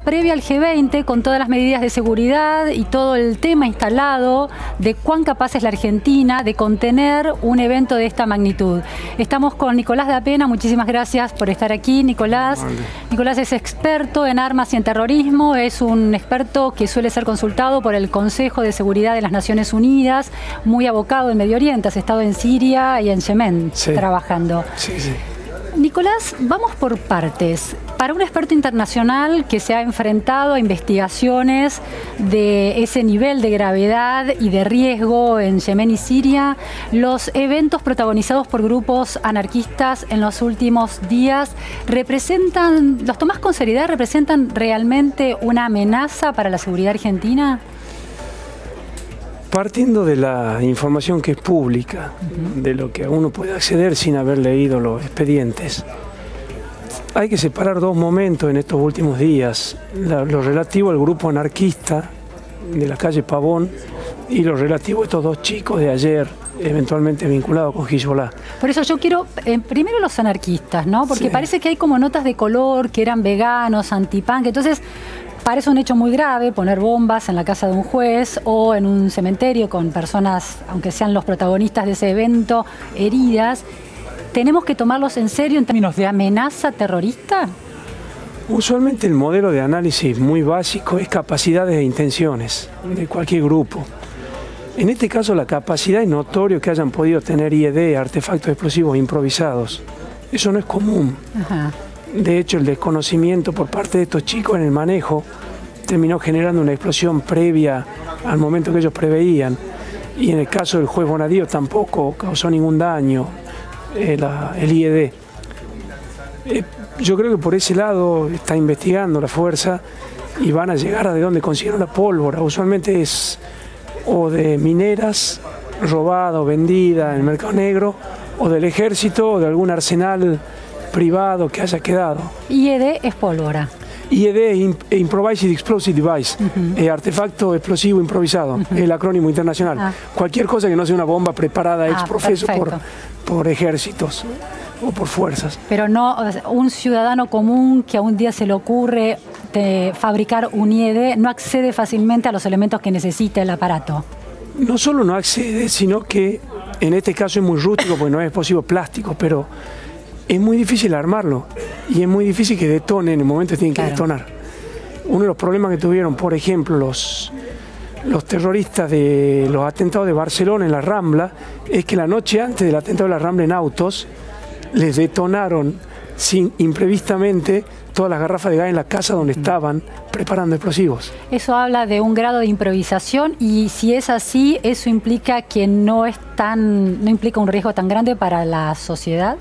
Previa al G20, con todas las medidas de seguridad y todo el tema instalado de cuán capaz es la Argentina de contener un evento de esta magnitud. Estamos con Nicolás Da Pena, muchísimas gracias por estar aquí, Nicolás. Vale. Nicolás es experto en armas y en terrorismo, es un experto que suele ser consultado por el Consejo de Seguridad de las Naciones Unidas, muy abocado en Medio Oriente, has estado en Siria y en Yemen trabajando. Sí. Nicolás, vamos por partes. Para un experto internacional que se ha enfrentado a investigaciones de ese nivel de gravedad y de riesgo en Yemen y Siria, los eventos protagonizados por grupos anarquistas en los últimos días ¿los tomás con seriedad? ¿Representan realmente una amenaza para la seguridad argentina? Partiendo de la información que es pública, de lo que uno puede acceder sin haber leído los expedientes, hay que separar dos momentos en estos últimos días, lo relativo al grupo anarquista de la calle Pavón y lo relativo a estos dos chicos de ayer, eventualmente vinculados con Hezbollah. Por eso yo quiero, primero los anarquistas, ¿no? Porque parece que hay como notas de color, que eran veganos, antipunk, entonces parece un hecho muy grave poner bombas en la casa de un juez o en un cementerio con personas, aunque sean los protagonistas de ese evento, heridas. ¿Tenemos que tomarlos en serio en términos de amenaza terrorista? Usualmente el modelo de análisis muy básico es capacidades e intenciones de cualquier grupo. En este caso la capacidad es notorio que hayan podido tener IED, artefactos explosivos improvisados. Eso no es común. De hecho, el desconocimiento por parte de estos chicos en el manejo terminó generando una explosión previa al momento que ellos preveían. Y en el caso del juez Bonadío tampoco causó ningún daño el IED. Yo creo que por ese lado está investigando la fuerza y van a llegar a de dónde consiguieron la pólvora. Usualmente es o de mineras robada o vendida en el mercado negro, o del ejército o de algún arsenal privado que haya quedado. IED es pólvora. IED es Improvised Explosive Device, artefacto explosivo improvisado, el acrónimo internacional. Cualquier cosa que no sea una bomba preparada ex profeso por ejércitos o por fuerzas. Pero no un ciudadano común que a un día se le ocurre fabricar un IED no accede fácilmente a los elementos que necesita el aparato. No solo no accede, sino que en este caso es muy rústico porque no es explosivo plástico, pero es muy difícil armarlo y es muy difícil que detone en el momento que tienen que detonar. Uno de los problemas que tuvieron, por ejemplo, los terroristas de los atentados de Barcelona en la Rambla, es que la noche antes del atentado de la Rambla en autos, les detonaron imprevistamente todas las garrafas de gas en la casa donde estaban preparando explosivos. Eso habla de un grado de improvisación y si es así, ¿eso implica que no implica un riesgo tan grande para la sociedad?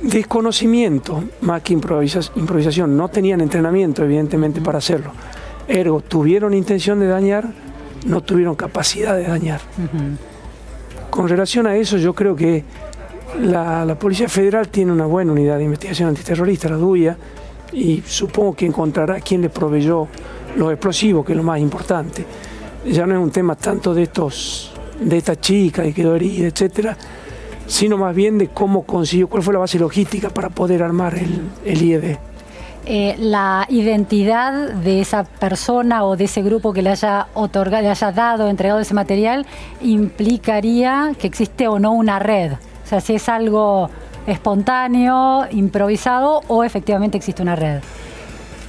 Desconocimiento, más que improvisación. No tenían entrenamiento, evidentemente, para hacerlo. Ergo, tuvieron intención de dañar, no tuvieron capacidad de dañar. Con relación a eso, yo creo que la Policía Federal tiene una buena unidad de investigación antiterrorista, la DUIA, y supongo que encontrará quién le proveyó los explosivos, que es lo más importante. Ya no es un tema tanto de esta chica que quedó herida, etcétera, sino más bien de cómo consiguió, cuál fue la base logística para poder armar el IED. La identidad de esa persona o de ese grupo que le haya entregado ese material, implicaría que existe o no una red. O sea, si es algo espontáneo, improvisado o efectivamente existe una red.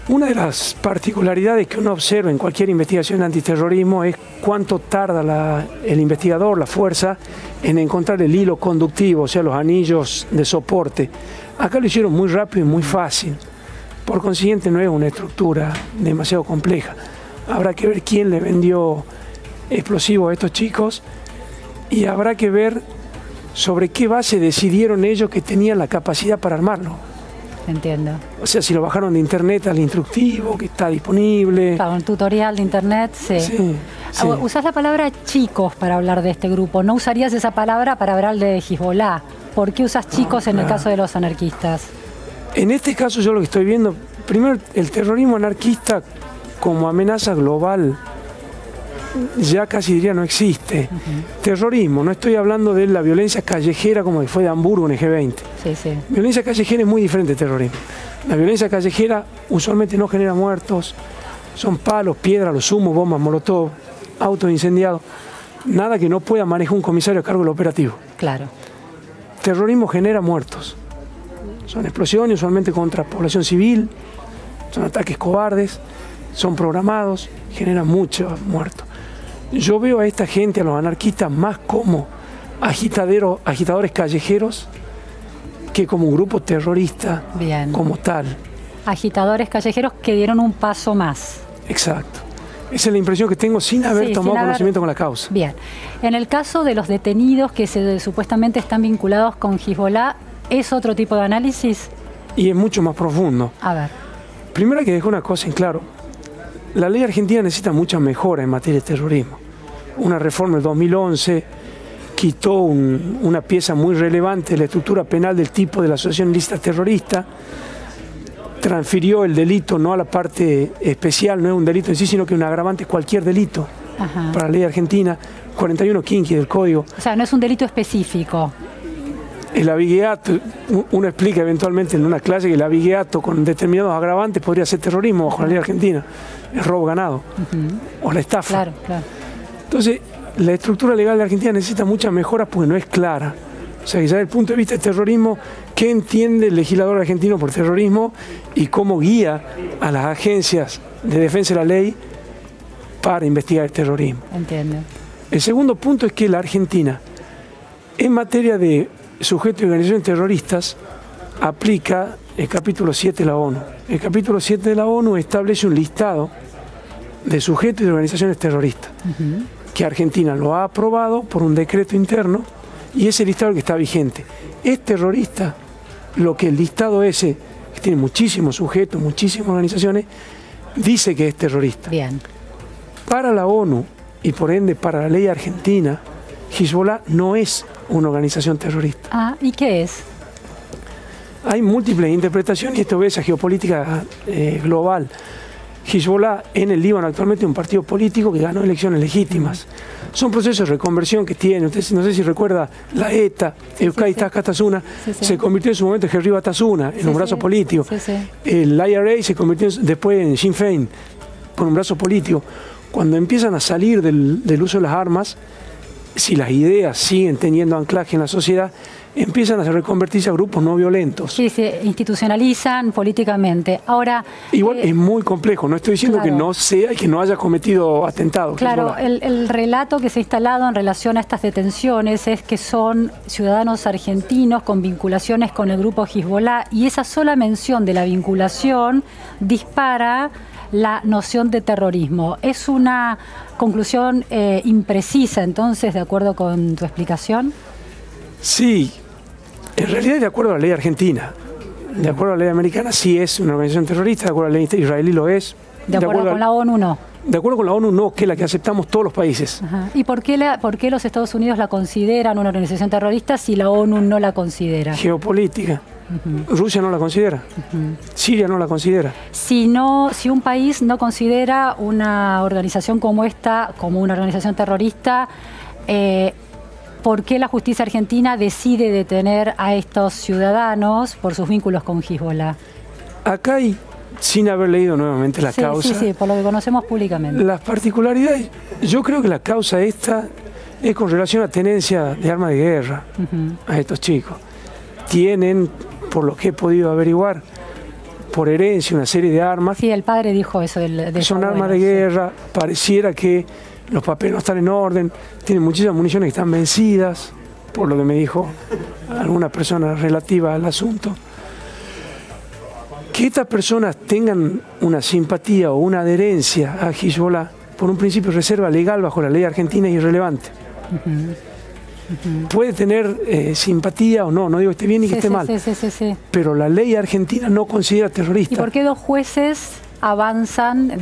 Una de las particularidades que uno observa en cualquier investigación de antiterrorismo es cuánto tarda el investigador, la fuerza, en encontrar el hilo conductivo, o sea, los anillos de soporte. Acá lo hicieron muy rápido y muy fácil. Por consiguiente, no es una estructura demasiado compleja. Habrá que ver quién le vendió explosivos a estos chicos y habrá que ver sobre qué base decidieron ellos que tenían la capacidad para armarlo. Entiendo. O sea, si lo bajaron de internet al instructivo, que está disponible. Claro, un tutorial de internet, sí. Usás la palabra chicos para hablar de este grupo. ¿No usarías esa palabra para hablar de Hezbollah? ¿Por qué usas chicos en el caso de los anarquistas? En este caso yo lo que estoy viendo, primero el terrorismo anarquista como amenaza global ya casi diría no existe. Terrorismo, no estoy hablando de la violencia callejera como fue de Hamburgo en el G20. Violencia callejera es muy diferente de terrorismo. La violencia callejera usualmente no genera muertos, son palos, piedras, los humos, bombas, molotov, autos incendiados, nada que no pueda manejar un comisario a cargo del operativo. Claro. Terrorismo genera muertos. Son explosiones usualmente contra población civil, son ataques cobardes, son programados, generan muchos muertos. Yo veo a esta gente, a los anarquistas, más como agitadores callejeros que como un grupo terrorista. Bien. Como tal. Agitadores callejeros que dieron un paso más. Exacto. Esa es la impresión que tengo sin haber tomado conocimiento con la causa. Bien. En el caso de los detenidos que supuestamente están vinculados con Hezbollah, ¿es otro tipo de análisis? Y es mucho más profundo. A ver. Primero hay que dejar una cosa en claro. La ley argentina necesita mucha mejora en materia de terrorismo. Una reforma del 2011 quitó una pieza muy relevante de la estructura penal del tipo de la asociación ilícita terrorista, transfirió el delito no a la parte especial, no es un delito en sí, sino que es un agravante cualquier delito. Ajá. Para la ley argentina, 41 quinqui del código. O sea, no es un delito específico. El avigueato, uno explica eventualmente en una clase que el avigueato con determinados agravantes podría ser terrorismo bajo la ley argentina, el robo ganado o la estafa. Claro, claro. Entonces, la estructura legal de Argentina necesita muchas mejoras porque no es clara. O sea, quizás desde el punto de vista del terrorismo, ¿qué entiende el legislador argentino por terrorismo y cómo guía a las agencias de defensa de la ley para investigar el terrorismo? Entiendo. El segundo punto es que la Argentina, en materia de sujetos y organizaciones terroristas, aplica el capítulo 7 de la ONU. El capítulo 7 de la ONU establece un listado de sujetos y de organizaciones terroristas, que Argentina lo ha aprobado por un decreto interno y ese listado que está vigente. Es terrorista lo que el listado ese, que tiene muchísimos sujetos, muchísimas organizaciones, dice que es terrorista. Bien. Para la ONU y por ende para la ley argentina, Hezbollah no es una organización terrorista. Ah, ¿y qué es? Hay múltiples interpretaciones y esto obedece a geopolítica global. Hezbollah en el Líbano actualmente es un partido político que ganó elecciones legítimas. Son procesos de reconversión que tiene. Usted no sé si recuerda la ETA, Euskadi Tasuna, se convirtió en su momento en Herri Batasuna, en un brazo político. El IRA se convirtió después en Sinn Féin, por un brazo político. Cuando empiezan a salir del uso de las armas, si las ideas siguen teniendo anclaje en la sociedad, empiezan a reconvertirse a grupos no violentos. Sí, se institucionalizan políticamente. Ahora, igual es muy complejo, no estoy diciendo que no sea y que no haya cometido atentados. Claro, el relato que se ha instalado en relación a estas detenciones es que son ciudadanos argentinos con vinculaciones con el grupo Hezbollah y esa sola mención de la vinculación dispara la noción de terrorismo. Es una conclusión imprecisa, entonces, de acuerdo con tu explicación. Sí, en realidad de acuerdo a la ley argentina, de acuerdo a la ley americana sí es una organización terrorista, de acuerdo a la ley israelí lo es. De acuerdo con la ONU no. De acuerdo con la ONU no, que es la que aceptamos todos los países. Ajá. ¿Y por qué los Estados Unidos la consideran una organización terrorista si la ONU no la considera? Geopolítica. Rusia no la considera, Siria no la considera. Si un país no considera una organización como esta como una organización terrorista, ¿por qué la justicia argentina decide detener a estos ciudadanos por sus vínculos con Hezbollah? Acá hay, sin haber leído nuevamente la causa... Sí, por lo que conocemos públicamente. Las particularidades, yo creo que la causa esta es con relación a tenencia de armas de guerra a estos chicos. Tienen, por lo que he podido averiguar, por herencia una serie de armas. Sí, el padre dijo eso. Son armas de guerra, pareciera que los papeles no están en orden, tienen muchísimas municiones que están vencidas, por lo que me dijo alguna persona relativa al asunto. Que estas personas tengan una simpatía o una adherencia a Hezbollah, por un principio de reserva legal bajo la ley argentina, es irrelevante. Puede tener simpatía o no, no digo que esté bien ni que esté mal, pero la ley argentina no considera terrorista. ¿Y por qué dos jueces avanzan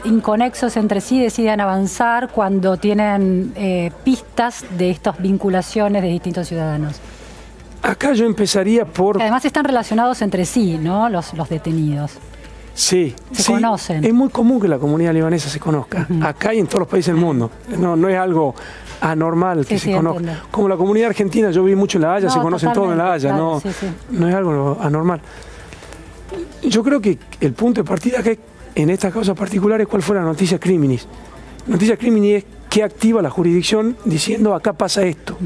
inconexos entre sí, deciden avanzar cuando tienen pistas de estas vinculaciones de distintos ciudadanos? Acá yo empezaría por... Además están relacionados entre sí, ¿no? Los detenidos. Sí, se conocen. Es muy común que la comunidad libanesa se conozca, acá y en todos los países del mundo. No es algo anormal que se conozca. Entiendo. Como la comunidad argentina, yo viví mucho en La Haya, se conocen todos en La Haya, claro, no es algo anormal. Yo creo que el punto de partida que en estas causas particulares, ¿cuál fue la noticia criminis? Noticia criminis es que activa la jurisdicción diciendo acá pasa esto.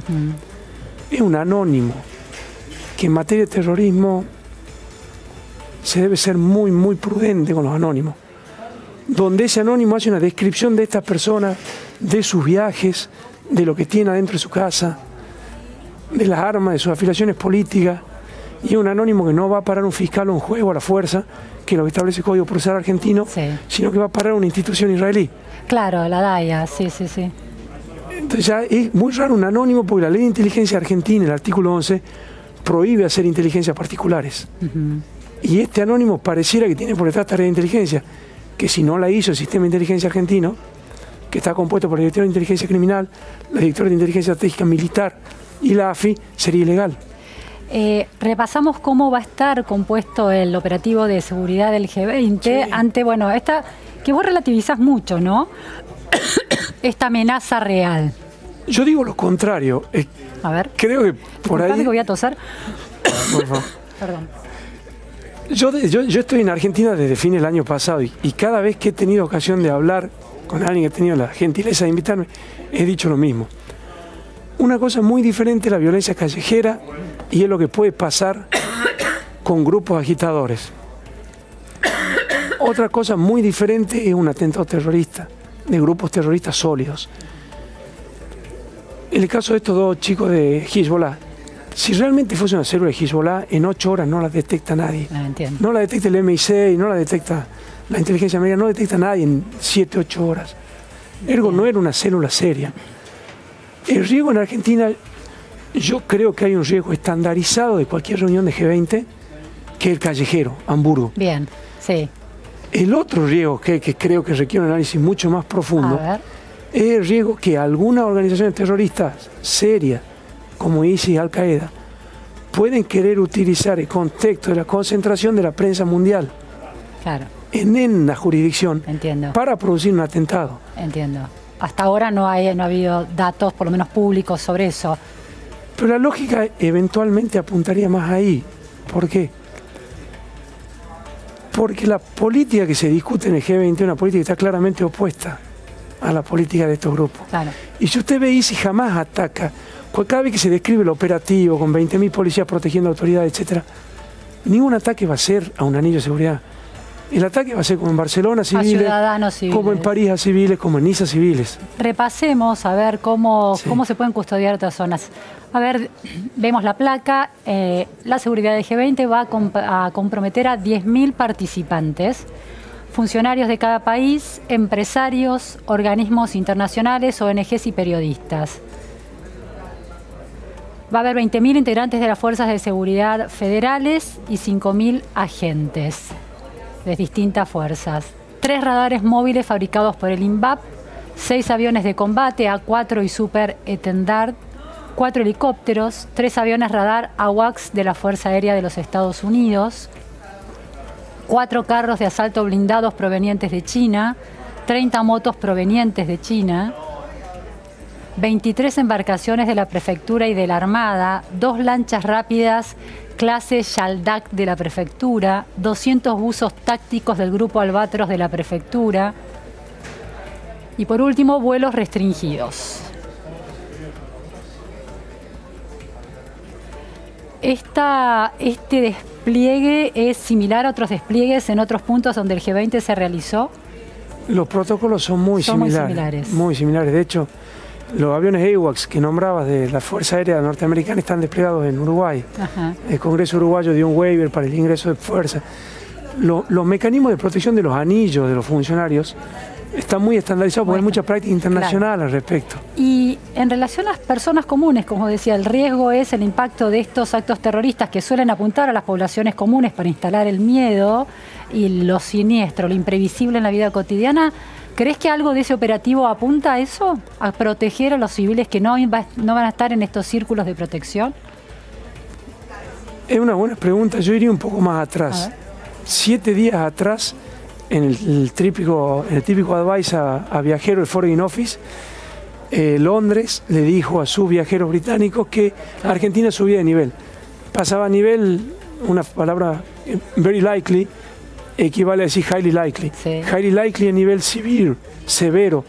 Es un anónimo que en materia de terrorismo se debe ser muy, muy prudente con los anónimos. Donde ese anónimo hace una descripción de esta persona, de sus viajes, de lo que tiene adentro de su casa, de las armas, de sus afiliaciones políticas, y es un anónimo que no va a parar un fiscal o un juez o a la fuerza, que es lo que establece el Código Procesal argentino, sino que va a parar una institución israelí. Claro, la DAIA, sí. Entonces ya es muy raro un anónimo, porque la ley de inteligencia argentina, el artículo 11, prohíbe hacer inteligencias particulares. Y este anónimo pareciera que tiene por detrás tarea de inteligencia, que si no la hizo el sistema de inteligencia argentino, que está compuesto por el director de inteligencia criminal, la directora de inteligencia estratégica militar y la AFI, sería ilegal. Repasamos cómo va a estar compuesto el operativo de seguridad del G20 ante, bueno, esta que vos relativizás mucho, ¿no? Esta amenaza real. Yo digo lo contrario. A ver. Creo que por ahí... que voy a toser. Por favor. Perdón. Yo estoy en Argentina desde fin del año pasado y cada vez que he tenido ocasión de hablar con alguien que ha tenido la gentileza de invitarme, he dicho lo mismo. Una cosa muy diferente es la violencia callejera y es lo que puede pasar con grupos agitadores. Otra cosa muy diferente es un atentado terrorista, de grupos terroristas sólidos. En el caso de estos dos chicos de Hezbollah, si realmente fuese una célula de Hezbollah, en 8 horas no la detecta nadie. No la detecta el MI6, no la detecta la inteligencia americana, no detecta nadie en 7, 8 horas. Ergo no era una célula seria. El riesgo en Argentina, yo creo que hay un riesgo estandarizado de cualquier reunión de G20, que es el callejero, Hamburgo. Bien, sí. El otro riesgo que creo que requiere un análisis mucho más profundo es el riesgo que algunas organizaciones terroristas serias, como ISIS y Al-Qaeda, pueden querer utilizar el contexto de la concentración de la prensa mundial en la jurisdicción para producir un atentado. Entiendo. Hasta ahora no ha habido datos, por lo menos públicos, sobre eso. Pero la lógica eventualmente apuntaría más ahí. ¿Por qué? Porque la política que se discute en el G20 es una política que está claramente opuesta a la política de estos grupos. Y si usted ve ISIS jamás ataca, cada vez que se describe el operativo con 20.000 policías protegiendo autoridades, etc., ningún ataque va a ser a un anillo de seguridad. El ataque va a ser como en Barcelona, civiles, como en París a civiles, como en Niza civiles. Repasemos a ver cómo se pueden custodiar otras zonas. A ver, vemos la placa. La seguridad del G20 va a comprometer a 10.000 participantes, funcionarios de cada país, empresarios, organismos internacionales, ONGs y periodistas. Va a haber 20.000 integrantes de las fuerzas de seguridad federales y 5.000 agentes de distintas fuerzas. 3 radares móviles fabricados por el INVAP, 6 aviones de combate A4 y Super Etendard, 4 helicópteros, 3 aviones radar AWACS de la Fuerza Aérea de los Estados Unidos, 4 carros de asalto blindados provenientes de China, 30 motos provenientes de China, 23 embarcaciones de la Prefectura y de la Armada, 2 lanchas rápidas clase Yaldak de la Prefectura, 200 buzos tácticos del Grupo Albatros de la Prefectura y por último vuelos restringidos. Este despliegue es similar a otros despliegues en otros puntos donde el G20 se realizó. Los protocolos son muy similares. Muy similares. De hecho, los aviones AWACS que nombrabas de la Fuerza Aérea Norteamericana están desplegados en Uruguay. El Congreso Uruguayo dio un waiver para el ingreso de fuerza. Los mecanismos de protección de los anillos de los funcionarios están muy estandarizados porque hay mucha práctica internacional al respecto. Y en relación a las personas comunes, como decía, el riesgo es el impacto de estos actos terroristas que suelen apuntar a las poblaciones comunes para instalar el miedo y lo siniestro, lo imprevisible en la vida cotidiana. ¿Crees que algo de ese operativo apunta a eso? ¿A proteger a los civiles que no van a estar en estos círculos de protección? Es una buena pregunta. Yo iría un poco más atrás. 7 días atrás, en el típico advice a viajeros del Foreign Office, Londres le dijo a sus viajeros británicos que Argentina subía de nivel. Pasaba a nivel una palabra very likely equivale a decir highly likely. Sí. Highly likely a nivel civil, severo,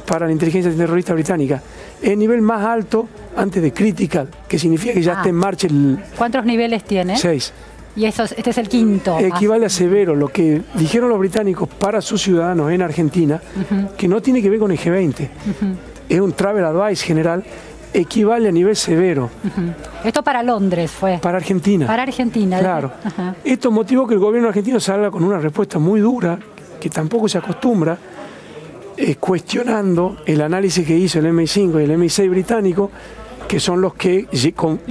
para la inteligencia terrorista británica. Es el nivel más alto antes de critical, que significa que ya está en marcha el... ¿Cuántos niveles tiene? 6. Y este es el quinto. Equivale a severo, lo que dijeron los británicos para sus ciudadanos en Argentina, que no tiene que ver con el G20. Es un travel advice general, equivale a nivel severo. Esto para Londres fue. Para Argentina. Para Argentina. Claro. Esto motivó que el gobierno argentino salga con una respuesta muy dura, que tampoco se acostumbra, cuestionando el análisis que hizo el MI5 y el MI6 británico, que son los que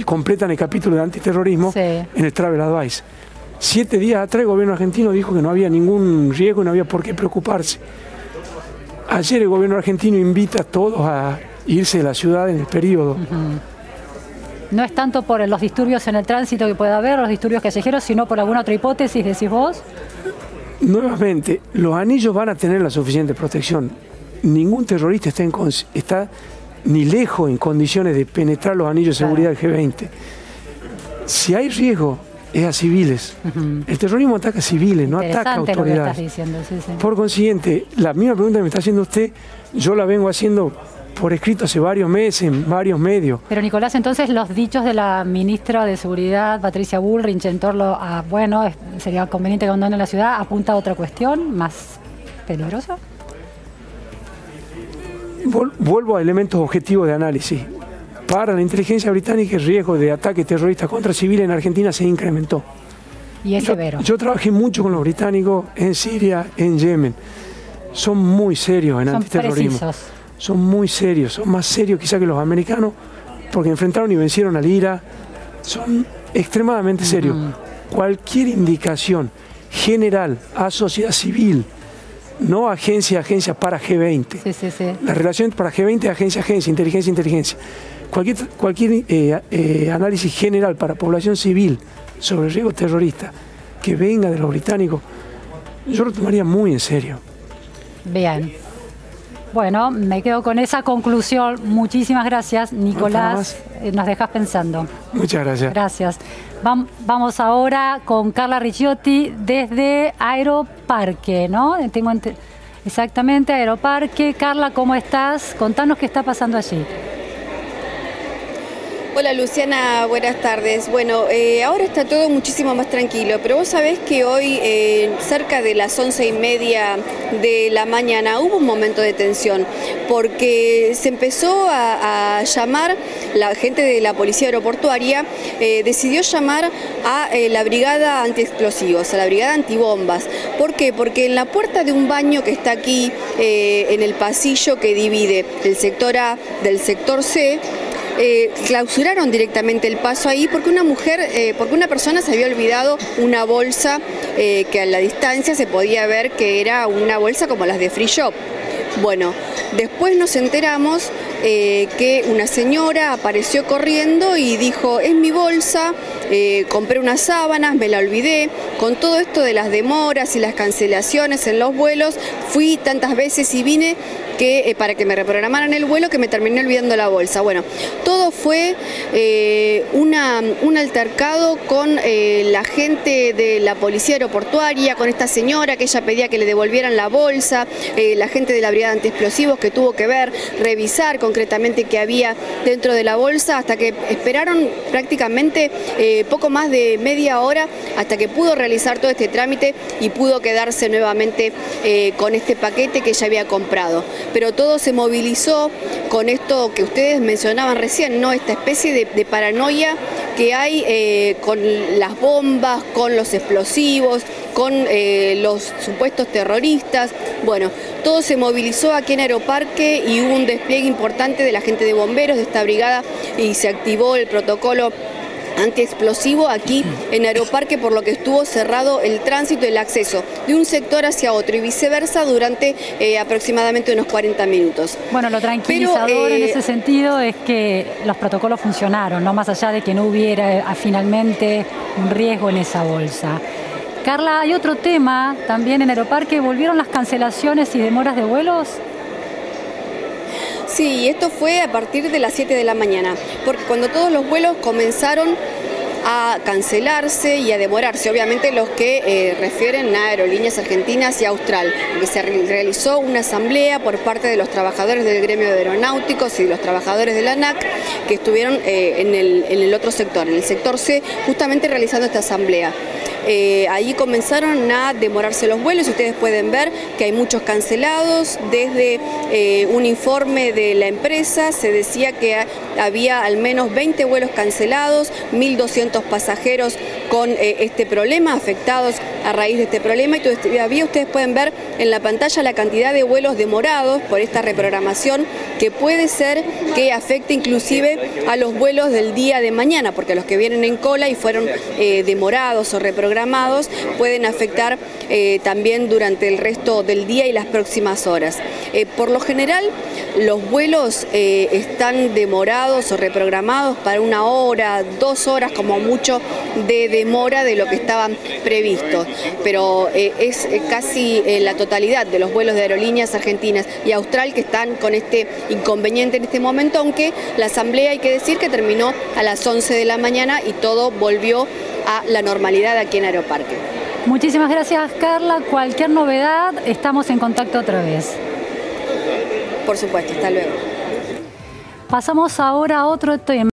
completan el capítulo de antiterrorismo en el Travel Advice. 7 días atrás el gobierno argentino dijo que no había ningún riesgo y no había por qué preocuparse. Ayer el gobierno argentino invita a todos a irse de la ciudad en el periodo. No es tanto por los disturbios en el tránsito que pueda haber, los disturbios callejeros, sino por alguna otra hipótesis, decís vos. Nuevamente, los anillos van a tener la suficiente protección. Ningún terrorista está ni lejos en condiciones de penetrar los anillos de seguridad del G20. Si hay riesgo, es a civiles. El terrorismo ataca a civiles, no ataca a autoridades. Lo que estás diciendo, sí. Por consiguiente, la misma pregunta que me está haciendo usted, yo la vengo haciendo por escrito hace varios meses, en varios medios. Pero Nicolás, entonces los dichos de la ministra de Seguridad, Patricia Bullrich, en torno a, bueno, sería conveniente que abandonen la ciudad, apunta a otra cuestión más peligrosa. Vuelvo a elementos objetivos de análisis. Para la inteligencia británica el riesgo de ataque terrorista contra civiles en Argentina se incrementó. Y es severo. Yo trabajé mucho con los británicos en Siria, en Yemen. Son muy serios en antiterrorismo. Precisos. Son muy serios, son más serios quizá que los americanos, porque enfrentaron y vencieron al IRA. Son extremadamente serios. Cualquier indicación general a sociedad civil, no agencia para G20. La relación para G20 es agencia, inteligencia. Cualquier análisis general para población civil sobre el riesgo terrorista que venga de los británicos, yo lo tomaría muy en serio. Bien. Bueno, me quedo con esa conclusión. Muchísimas gracias, Nicolás. Nos dejas pensando. Muchas gracias. Gracias. Vamos ahora con Carla Ricciotti desde Aeroparque, ¿no? Exactamente, Aeroparque. Carla, ¿cómo estás? Contanos qué está pasando allí. Hola Luciana, buenas tardes. Bueno, ahora está todo muchísimo más tranquilo, pero vos sabés que hoy, cerca de las 11:30 de la mañana, hubo un momento de tensión, porque se empezó a llamar, la gente de la policía aeroportuaria decidió llamar a la brigada antiexplosivos, a la brigada antibombas. ¿Por qué? Porque en la puerta de un baño que está aquí, en el pasillo que divide el sector A del sector C, clausuraron directamente el paso ahí porque una persona se había olvidado una bolsa que a la distancia se podía ver que era una bolsa como las de Free Shop. Bueno, después nos enteramos que una señora apareció corriendo y dijo, es mi bolsa, compré unas sábanas, me la olvidé. Con todo esto de las demoras y las cancelaciones en los vuelos, fui tantas veces y vine para que me reprogramaran el vuelo que me terminé olvidando la bolsa. Bueno, todo fue un altercado con la gente de la policía aeroportuaria, con esta señora que ella pedía que le devolvieran la bolsa, la gente de la brigada antiexplosivos que tuvo que revisar concretamente qué había dentro de la bolsa, hasta que esperaron prácticamente poco más de media hora hasta que pudo realizar todo este trámite y pudo quedarse nuevamente con este paquete que ya había comprado. Pero todo se movilizó con esto que ustedes mencionaban recién, ¿no? Esta especie de paranoia que hay con las bombas, con los explosivos, con los supuestos terroristas. Bueno, todo se movilizó aquí en Aeroparque y hubo un despliegue importante de la gente de bomberos de esta brigada y se activó el protocolo antiexplosivo aquí en Aeroparque, por lo que estuvo cerrado el tránsito y el acceso de un sector hacia otro y viceversa durante aproximadamente unos 40 minutos. Bueno, lo tranquilizador en ese sentido es que los protocolos funcionaron, no más allá de que no hubiera finalmente un riesgo en esa bolsa. Carla, hay otro tema también en Aeroparque, ¿volvieron las cancelaciones y demoras de vuelos? Sí, esto fue a partir de las 7 de la mañana, porque cuando todos los vuelos comenzaron a cancelarse y a demorarse, obviamente los que refieren a Aerolíneas Argentinas y Austral, porque se realizó una asamblea por parte de los trabajadores del gremio de aeronáuticos y de los trabajadores de la ANAC que estuvieron en el otro sector, en el sector C, justamente realizando esta asamblea. Ahí comenzaron a demorarse los vuelos y ustedes pueden ver que hay muchos cancelados. Desde un informe de la empresa se decía que había al menos 20 vuelos cancelados, 1.200 pasajeros con este problema, afectados a raíz de este problema, y todavía ustedes pueden ver en la pantalla la cantidad de vuelos demorados por esta reprogramación, que puede ser que afecte inclusive a los vuelos del día de mañana, porque los que vienen en cola y fueron demorados o reprogramados pueden afectar también durante el resto del día y las próximas horas. Por lo general, los vuelos están demorados o reprogramados para 1 hora, 2 horas como mucho de demora de lo que estaban previstos, pero es casi la totalidad de los vuelos de Aerolíneas Argentinas y Austral que están con este inconveniente en este momento, aunque la asamblea, hay que decir, que terminó a las 11 de la mañana y todo volvió a la normalidad aquí en Aeroparque. Muchísimas gracias, Carla. Cualquier novedad, estamos en contacto otra vez. Por supuesto, hasta luego. Pasamos ahora a otro tema.